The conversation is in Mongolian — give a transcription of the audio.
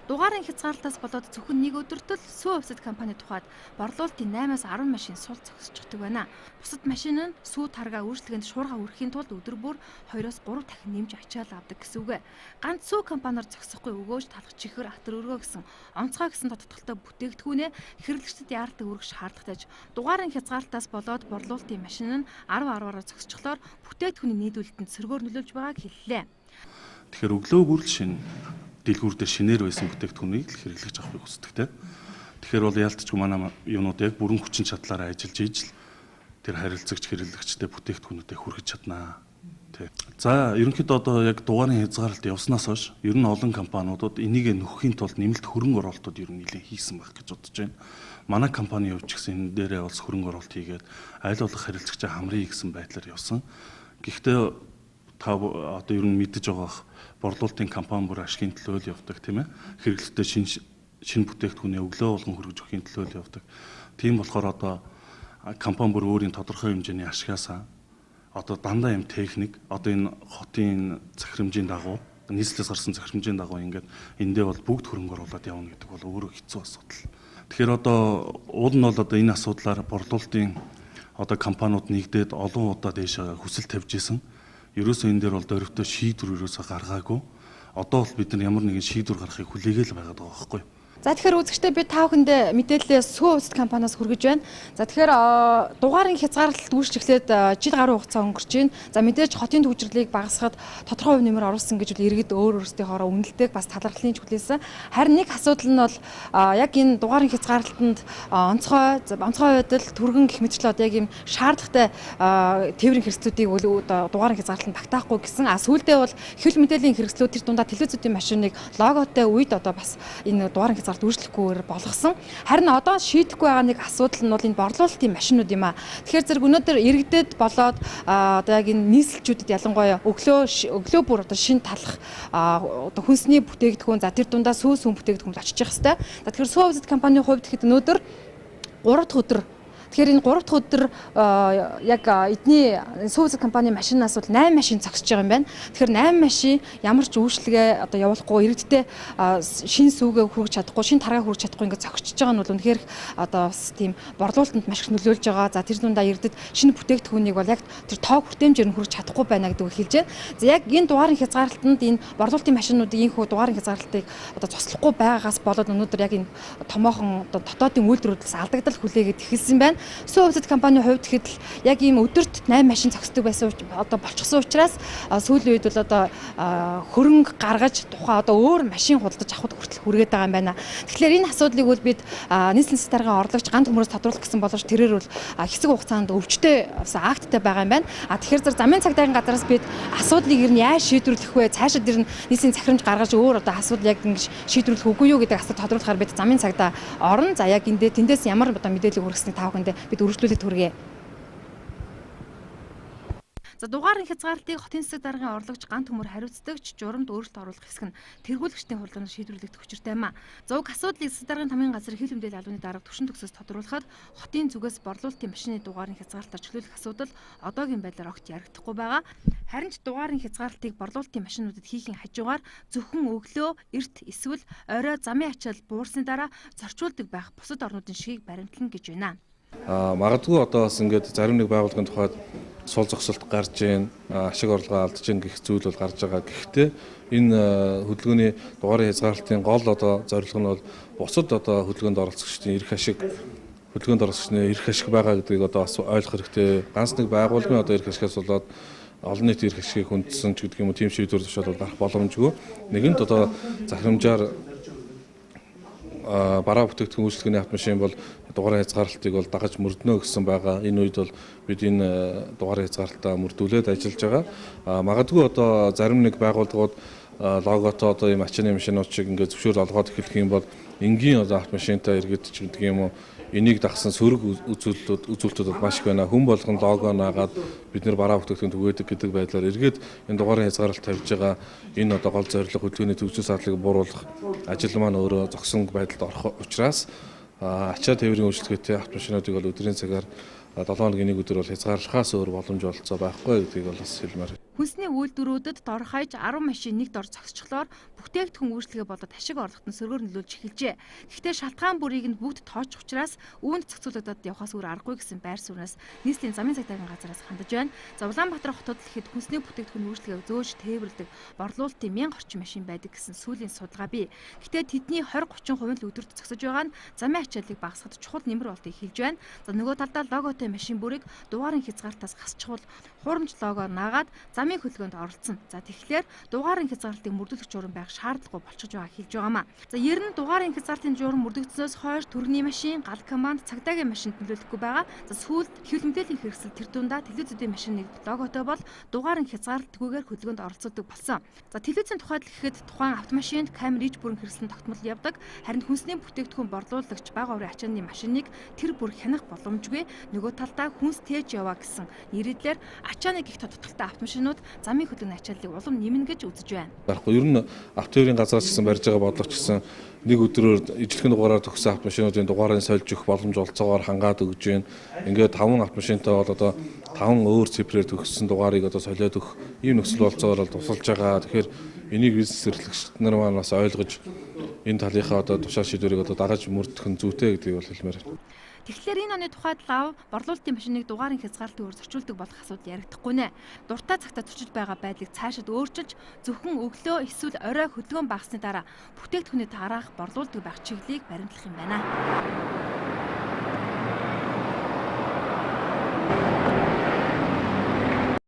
Дугаарын хязгаарлалтаас болоод зөвхөн нэг өдөрт л сүү хувьсад компани тухайд борлуулалтын 8-10 машин сул зогсчихдаг байна. Бусад машин нь сүү таргаа үйлчлэгэнд шуурга өрөхийн тулд өдөр бүр 2-3 дахин нэмж ачаал авдаг гэсэн үг. Ганц сүү компаниар зогсохгүй өгөөж талах чихэр атар өргөө гэсэн онцгой гэсэн тодтолтой бүтээгдэхүүнээ хэрэглэгчдэд яардаг өргөх шаардлагатай. Дугаарын хязгаарлалтаас болоод борлуулалтын машин нь 10-10-аар зогсчихлоор бүтээгдэхүүний нийлүүлэлтэнд сөргөөр нөлөөлж байгааг хэллээ. Тэгэхээр өглөө бүрл шинэ дэлгүүр дээр шинээр байсан бүтээгдэхүүнийг л хэрэглэж авахыг хүсдэг те. Тэгэхээр бол яалтчгүй манай юунууд яг бүрэн хүчин чадлаараа ажиллаж ижил тэр харилцагч хэрэглэгчтэй бүтээгдэхүүнүүдээ хүргэж чаднаа. Тэ. За ерөнхийдөө одоо яг дугаарын хязгаарлалт явснаас хойш ер нь олон компаниудад энийг нөхөхийн тулд нэмэлт хөрөнгө оруулалтууд ер нь нэлээд хийсэн байх гэж бодож байна. Манай компани хувьч гэсэн энэ дээрээ бас хөрөнгө оруулалт хийгээд аль болох харилцагчаа хамрыг гэсэн байдлаар явсан. Гэхдээ та одоо ер нь мэдэж байгаа борлуулалтын компани бүр ашигын төлөө л явдаг тийм ээ. Хэрэглэгчдэд шинэ бүтээгдэхүүнээ өглөө болгон хүргэж өгөхийн төлөө л явдаг. Тийм болохоор одоо компани бүр өөрийн тодорхой хэмжээний ашигаасаа одоо дандаа юм техник одоо энэ хотын захирамжийн дагуу нийслэлээс гарсан захирамжийн дагуу ингээд эндээ бол бүгд хөрөнгө оруулаад явна гэдэг бол өөрөө хэцүү асуудал. Тэгэхээр одоо уул нь бол одоо энэ асуудлаар борлуулалтын одоо компаниуд нэгдээд олон удаа дээш хүсэл тавьж исэн. Ерөөсөө энэ дээр бол дөрөвтөө шийдвэр ерөөсөө гаргаагүй. Одоо бол бид нар ямар нэгэн шийдвэр гаргахыг хүлээгээл байгаад байгаа байхгүй юу? За тэгэхээр үзэгчдээ би та бүхэнд мэдээлэлээ сүү хувьсад компаниас хүргэж байна. За тэгэхээр дугаарын хязгаарлалт үүсчихлээд жил гаруй хугацаа өнгөрч байна. За мэдээж хотын төвчрлийг багасгахад тодорхой хувь нэмэр оруулсан гэж иргэд өөр өөрсдийнхөө үнэлдэг бас талархлын чиглэлээс. Харин нэг асуудал нь бол яг энэ дугаарын хязгаарлалтанд онцгой байдал түргэн гэх мэтчлээ яг юм шаардлагатай тээврийн хэрэгслүүдийг дугаарын хязгаарлалтанд багтаахгүй гэсэн. Сүүлдээ бол хэвлэл мэдээллийн хэрэгслүүд тэр дундаа телевизүүдийн машиныг логотой үед одоо бас энэ дугаарын хязгаарлалт үйлчлэхгүйгээр болгосон. Харин одоо шийдэхгүй байгаа нэг асуудал нь бол энэ борлуулалтын машинууд юм аа. Тэгэхээр зэрэг өнөөдөр иргэдэд болоод одоо яг энэ нийслэлчүүдэд ялангуяа өглөө бүр одоо шинэ талах одоо хүнсний бүтээгдэхүүн за тэр дундаа сүүс хүн бүтээгдэхүүн очиж явах хэрэгтэй. За тэгэхээр сүү хувьсад компанийн хувьд хэд өнөөдөр 3 дахь өдөр тэгэхээр энэ 3 дахь өдөр яг эдний сүү хувьсад компанийн машинаас бол 8 машин зогсож байгаа юм байна. Тэгэхээр 8 машин ямар ч үйлчлэгээ одоо явуулахгүй иргэдтэй шинэ сүүгээ хүргэж чадахгүй, шинэ таргаа хүргэж чадахгүй ингээд зогсож байгаа нь бол үнэхээр одоо бас тийм борлуулалтанд маш их нөлөөлж байгаа. За тэр дундаа иргэдэд шинэ бүтээгдэхүүнийг бол яг тэр тоог хүртээмжээр нь хүргэж чадахгүй байна гэдэг үг хэлж байна. За яг энэ дугаарын хязгаарлалтанд энэ борлуулалтын машинуудыг энэ хүү дугаарын хязгаарлалтыг одоо цуслахгүй байгаагаас болоод өнөөдөр яг энэ томоохон одоо дотоодын үйлдвэрүүдээс алдагдал хүлээгээд эхэлсэн байна. Сүү хувьсад компанийн хувьд гэхэд л яг ийм өдөрт 8 машин зогсдог байсан одоо болчихсон учраас сүүлийн үед бол одоо хөрөнгө гаргаж тухайн одоо өөр машин худалдаж авахд хүртэл хүргээд байгаа юм байна. Тэгэхээр энэ асуудлыг бол бид нийслэлийн стратегийн орлогч ганц хүмүүст тодруулах гэсэн боловч тэрээр бол хэсэг хугацаанд өвчтөй акттай байгаа юм байна. Тэгэхээр зэрэг замын цагдаагийн газраас бид асуудлыг ер нь яаж шийдвэрлэх вэ? Цаашид ер нь нийслэлийн захирамж гаргаж өөр одоо асуудал яг ингэж шийдвэрлэх үгүй юу гэдэг асуулт тодруулахаар бид замын цагдаа орно. За яг тэндээс ямар одоо мэдээлэл хүргэснийг та бүхэнд бид үргэлжлүүлээд хүргэе. За дугаарын хязгаарлалтыг хотын засаг даргын орлогч ганц төмөр хариуцдагч журамд өөрчлөлт оруулах хэсэг нь тэргүүлэгчдийн хурлаар шийдвэрлэгдэх учиртай юм а. За уг асуудлыг засаг даргын тамгын газар хил хэмжээний албаны дарга түвшин төгсөөс тодруулахад хотын зүгээс борлуулалтын машины дугаарын хязгаарлалтаар чөлөөлөх асуудал одоогийн байдлаар огт яригдахгүй байгаа. Харин ч дугаарын хязгаарлалтыг борлуулалтын машинуудад хийхийн хажуугаар зөвхөн өглөө, эрт эсвэл орой замын ачаал буурсны дараа зорчуулдаг байх бусад орнуудын шигийг баримтлана гэж байна. Магадгүй одоо бас ингээд зарим нэг байгууллагын тухайд сул зогсолт гарч ийн, ашиг орлогоо алдж ийн гэх зүйл бол гарч байгаа. Гэхдээ энэ хөдөлгөөний дугаарын хязгаарлалтын гол одоо зорилго нь бол бусад одоо хөдөлгөөнд оролцогчдын эрх ашиг байгаа гэдгийг одоо бас ойлгох хэрэгтэй. Ганц нэг байгууллагын одоо эрх ашигаас болоод олон нийтийн эрх ашигыг хүндсэн ч гэдэг юм уу тийм шийдвэр тушаал бол гарах боломжгүй. Нэгэнт одоо захирамжаар бараа бүтээгдэхүүн үйлчлэгээний автомашин бол дугаарын хязгаарлалтыг бол дагаж мөрднө гэсэн байгаа. Энэ үед бол бид энэ дугаарын хязгаарлалтаа мөрдүүлээд ажиллаж байгаа. Магадгүй одоо зарим нэг байгууллагууд логотой одоо ийм ачааны машинууд шиг ингээд зөвшөөрөл олгоод эхлэх юм бол энгийн одоо автомашинтай иргэд ч гэдэг юм уу энийг дагсан сөрөг үзүүлэлтүүд маш их байна. Хүн болгон лого наагаад бид нэр бараа бүтээгдэхүүн түгээдэг гэдэг байдлаар эргээд энэ дугаарын хязгаарлалт тавьж байгаа энэ одоо гол зорилго хөдөлгөөний төвчл саадлыг бууруулах ажил маань өөрөө зогсон байдалд орох учраас ачаа тээврийн үйлчлэгээтэй автомашинуудыг бол өдрийн цагаар 7 хоногийн нэг өдөр бол хязгаарлахаас өөр боломж олцоо байхгүй гэдгийг бол бас хэлмээр. Хүнсний үйлдвэрүүдэд дор хаяж 10 машин нэг дор зогсчихлоор бүтээгдэхүүн үйлчлэгээ болоод ашиг орлогот нь сөргөөр нөлөөлж эхэлжээ. Гэхдээ шалтгаан бүрийг нь бүгд тооцох учраас үүнд зохицуулагдаад явахаас өөр аргагүй гэсэн байр сууриас нийслэлийн замын цагдаагийн газараас хандаж байна. За Улаанбаатар хотод л ихэд хүнсний бүтээгдэхүүн үйлчлэгээ зөөж тээвэрлэдэг борлуулалтын 1000 орчим машин байдаг гэсэн сүүлийн судалгаа бий. Гэхдээ тэдний 20-30% л өдөрт зогсож байгаа нь замын ачааллыг багасгахад чухал нэмэр болтыг хэлж байна. За нөгөө талдаа логотой машин бүрийг дугаарын хязгаартаас хасчихвал хуурамч лого наагаад замын хөдөлгөөнд оролцсон. За тэгэхээр дугаарын хязгаарлалтыг мөрдүүлэх журам байх шаардлагагүй болчихж байгааг хэлж байгаамаа. За ер нь дугаарын хязгаарлалтын журам мөрдөгдсөнөөс хойш төрний машин, гал команд, цагдаагийн машинд нөлөөлөхгүй байгаа. За сүүлд хэвлэл мэдээллийн хэрэгсэл тэр дундаа телевизүүдийн машин нэг логотой бол дугаарын хязгаарлалтгүйгээр хөдөлгөөнд оролцдог болсон. За телевизийн тухайд л гэхэд тухайн автомашинд камер иж бүрэн хэрэгсэл тогтмол явдаг. Харин хүнсний бүтээгдэхүүн борлуулагч бага оврын ачааны машиныг тэр бүр хянах боломжгүй. Нөгөө талдаа хүнс тээж яваа гэсэн нэрийдлэр ачааны гих тодтолтой автомашинууд замын хөдөлгөөний ачааллыг улам нэмнэ гэж үзэж байна. Ер нь автоёрын газраас гэсэн барьж байгаа бодлого ч гэсэн нэг өдрөөр ижлэхэн дугаараар төгсөн автомашинуудын дугаарыг сольж өгөх боломж олцоогоор хангаад өгж байна. Ингээд 5 автомашинтай бол одоо 5 өөр цифрээр төгссөн дугаарыг одоо солиод өгөх ийм нөхцөл болцоогоор тусалж байгаа. Тэгэхээр энийг бизнес эрхлэгчид нар маань бас ойлгож энэ талынхаа одоо тушаал шийдвэрийг одоо дагаж мөрдөх нь зүйтэй гэдгийг бол хэлмээр байна. Тэгэхээр энэ оны тухайд лав борлуулалтын машиныг дугаарын хязгаарлалтыг зөрчүүлдэг болох асуудал яригдахгүй нэ. Дуртай цагтаа зөрчиж байгаа байдлыг цаашид өөрчилж зөвхөн өглөө эсвэл орой хөдөлгөөн багасны дараа бүтээгдэхүүний тараах борлуулдаг байх чиглэлийг баримтлах юм байна.